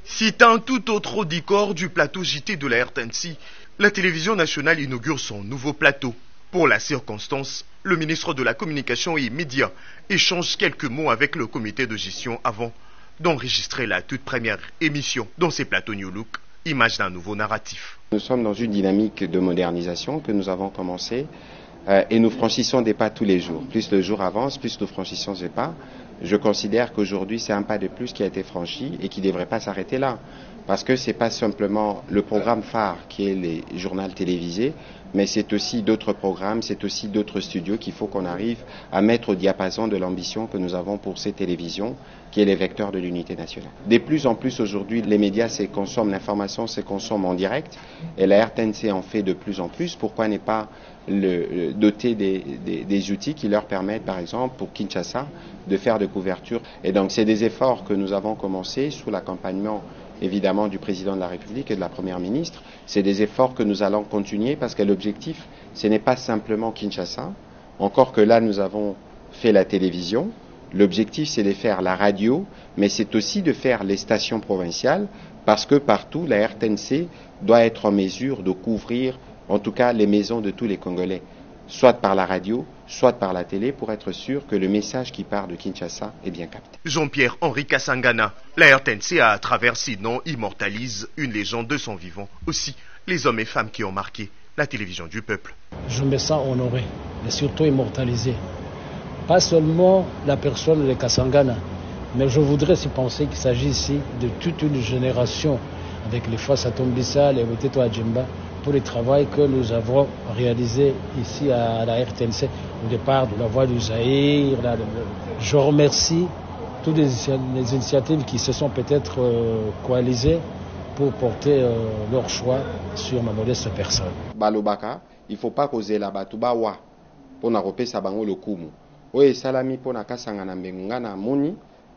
Citant tout autre décor du plateau JT de la RTNC, la télévision nationale inaugure son nouveau plateau. Pour la circonstance, le ministre de la Communication et Médias échange quelques mots avec le comité de gestion avant d'enregistrer la toute première émission dans ces plateaux New Look, image d'un nouveau narratif. Nous sommes dans une dynamique de modernisation que nous avons commencé et nous franchissons des pas tous les jours. Plus le jour avance, plus nous franchissons des pas. Je considère qu'aujourd'hui c'est un pas de plus qui a été franchi et qui ne devrait pas s'arrêter là. Parce que ce n'est pas simplement le programme phare qui est les journaux télévisés, mais c'est aussi d'autres programmes, c'est aussi d'autres studios qu'il faut qu'on arrive à mettre au diapason de l'ambition que nous avons pour ces télévisions, qui est les vecteurs de l'unité nationale. De plus en plus aujourd'hui, les médias se consomment, l'information se consomme en direct, et la RTNC en fait de plus en plus. Pourquoi ne pas doter des outils qui leur permettent, par exemple, pour Kinshasa, de faire des couvertures. Et donc c'est des efforts que nous avons commencés sous l'accompagnement évidemment du président de la République et de la première ministre. C'est des efforts que nous allons continuer parce que l'objectif, ce n'est pas simplement Kinshasa, encore que là nous avons fait la télévision. L'objectif, c'est de faire la radio, mais c'est aussi de faire les stations provinciales parce que partout, la RTNC doit être en mesure de couvrir, en tout cas, les maisons de tous les Congolais, soit par la radio, soit par la télé, pour être sûr que le message qui part de Kinshasa est bien capté. Jean-Pierre-Henri Kassangana, la RTNC à travers ses noms immortalise une légende de son vivant, aussi les hommes et femmes qui ont marqué la télévision du peuple. Je me sens honoré, mais surtout immortalisé. Pas seulement la personne de Kassangana, mais je voudrais se penser qu'il s'agit ici de toute une génération avec les Fois Satombisa, les Weteto Adjemba, pour le travail que nous avons réalisé ici à la RTNC, au départ de la Voix du Zaïre. Je remercie toutes les initiatives qui se sont peut-être coalisées pour porter leur choix sur ma modeste personne. Balobaka, il ne faut pas causer la batubawa pour n'arroper sa bango le kumu. Oye salami pour na kasangana mbengana moni,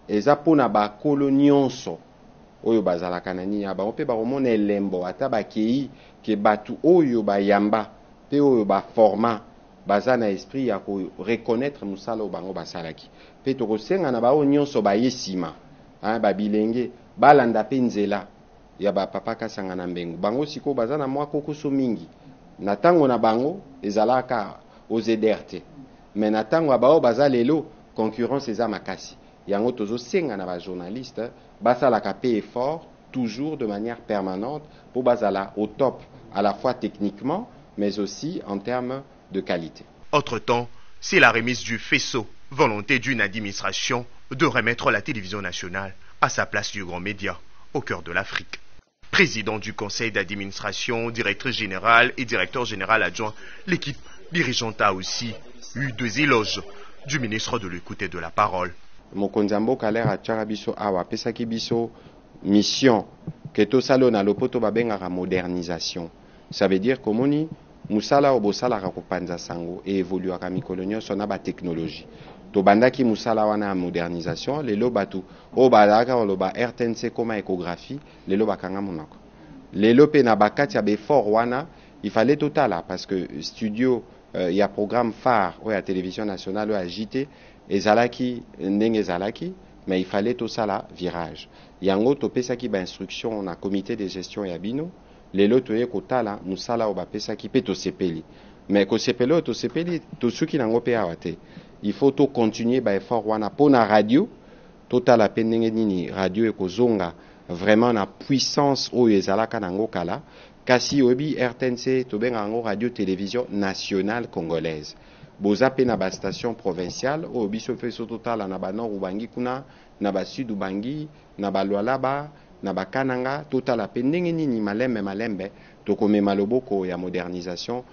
eza pour na ba kolonyonso. Oyo bazala kanani ya ba ope ba omona elembo ata ba kei ke batu oyo ba yamba pe oyo ba format bazana esprit ya ko reconnaître musala bango basalaki pe to ko senga na ba nyonso ba yesima ba bilenge balanda pe nzela ya ba papa kasanga na mbengu bango siko bazana mwa kokoso mingi na tango na bango ezalaka aux EDRT mais na tango ba o bazalelo concurrence eza makasi yango tozo senga na ba journaliste basala kapé effort toujours de manière permanente pour basala au top à la fois techniquement mais aussi en termes de qualité. Entre-temps, c'est la remise du faisceau, volonté d'une administration de remettre la télévision nationale à sa place du grand média au cœur de l'Afrique. Président du conseil d'administration, directrice générale et directeur général adjoint, l'équipe dirigeante a aussi eu deux éloges du ministre de l'écoute et de la parole. Mokonzambo Kalera atchaka biso awa pesaki biso mission que to salo na lopoto babengaka modernisation. Ça veut dire komoni musala obosala ka kopanza sango et évoluaka mikolo nyonso na ba technologie. To bandaki musala wana modernisation lelo batu o balaka oloba RTNC koma échographie lelo bakanga monako. Lelo pe na bakati ya befort wana il fallait totala parce que studio il y a programme phare ou la télévision nationale ou à JT ezalaki ndenge ezalaki mais il fallait tout ça là virage yango to pesaki ba instruction na comité de gestion ya bino lelo toye kotala musala oba pesaki pe to sepeli mais ko sepelo to sepeli to suki nango pe awate il faut to continuer ba effort wana pona radio totala pe ndenge nini radio ekozonga vraiment na puissance oyo ezalaka nango kala kasi obi RTNC to benga ngo radio télévision nationale congolaise boza pe na ba station provinciale o biso fe so total na ba nord ubangi kuna na ba sud ubangi na ba lwalaba na ba kananga total pe ndenge nini malembe to komema loboko ya modernisation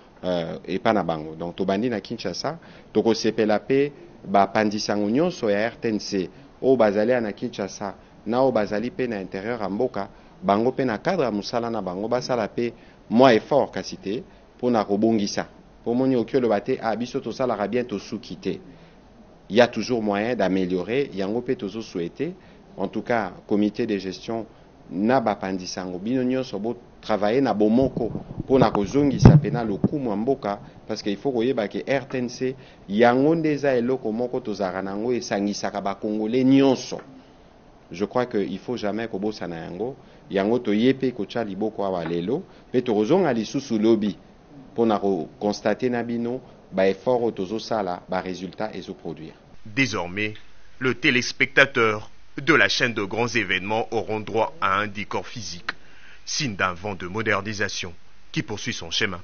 et pa na bango donc to bandi na Kinshasa to ko sepela pe ba pandisango nyonso ya RTNC o bazali na Kinshasa na o bazali pe na intérieur ya mboka bango pe na cadre musala na bango basala pe moi effort kasite pour na kobongisa. Pour mon yokyo bate a biso to sala bien to soukité. Il y a toujours moyen d'améliorer, yango pe tozo souhaiter. En tout cas, comité de gestion na ba pandisango bino nyonso bo travailler na bomoko pour na kozongisa pena lokumu mboka parce qu'il faut koyeba ke RTNC yango ndeza eloko moko tozara nango esangisaka ba congolais nyonso. je crois qu'il faut jamais kobosana yango yango toyepe kocha liboko awa lelo pe tozonga lisusu lobi pona ko constater na bino ba effort otozo sala ba résultat ezo produire. Désormais, le téléspectateur de la chaîne de grands événements auront droit à un décor physique, signe d'un vent de modernisation qui poursuit son chemin.